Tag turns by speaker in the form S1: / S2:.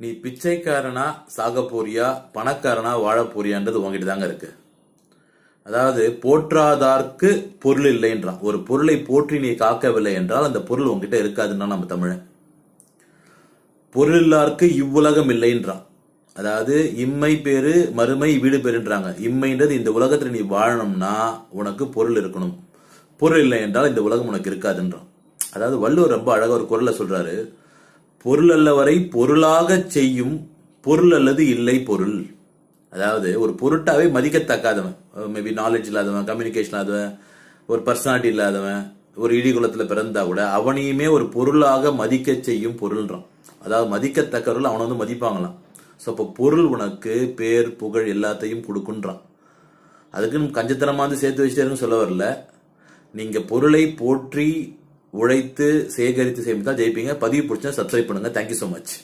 S1: நீ பிச்சைக்காரனா சாக போறியா பணக்காரனா வாழ போறியான்றது உங்ககிட்ட தாங்க இருக்கு. அதாவது போற்றாதார்க்கு பொருள் இல்லைன்றான். ஒரு பொருளை போற்றி நீ காக்கவில்லை என்றால் அந்த பொருள் உங்ககிட்ட இருக்காதுன்னா நம்ம தமிழன். பொருள் இல்லாருக்கு இவ்வுலகம் இல்லைன்றான். அதாவது இம்மை பேரு மறுமை வீடு பேருன்றாங்க. இம்மைன்றது இந்த உலகத்துல நீ வாழணும்னா உனக்கு பொருள் இருக்கணும். பொருள் இல்லை என்றால் இந்த உலகம் உனக்கு இருக்காதுன்றான். அதாவது வள்ளுவர் ரொம்ப அழகா ஒரு குறள்ல சொல்றாரு, பொருள் அல்லவரை பொருளாக செய்யும் பொருள் அல்லது இல்லை பொருள். அதாவது ஒரு பொருட்டாவே மதிக்கத்தக்காதவன், மேபி நாலேஜ் இல்லாதவன், கம்யூனிகேஷன் இல்லாதவன், ஒரு பர்சனாலிட்டி இல்லாதவன், ஒரு இடிகுலத்துல பிறந்தா கூட அவனையுமே ஒரு பொருளாக மதிக்க செய்யும் பொருள்ன்றான். அதாவது மதிக்கத்தக்கவர்கள் அவனை வந்து மதிப்பாங்களாம். ஸோ அப்போ பொருள் உனக்கு பேர் புகழ் எல்லாத்தையும் கொடுக்குன்றான். அதுக்குன்னு கஞ்சத்தனமா வந்து சேர்த்து வச்சுட்டேன்னு சொல்ல வரல. நீங்க பொருளை போற்றி உழைத்து சேகரித்து சேமித்தா ஜெயிப்பீங்க. பதிவு பிடிச்சா சப்ஸ்கிரைப் பண்ணுங்க. Thank you so much.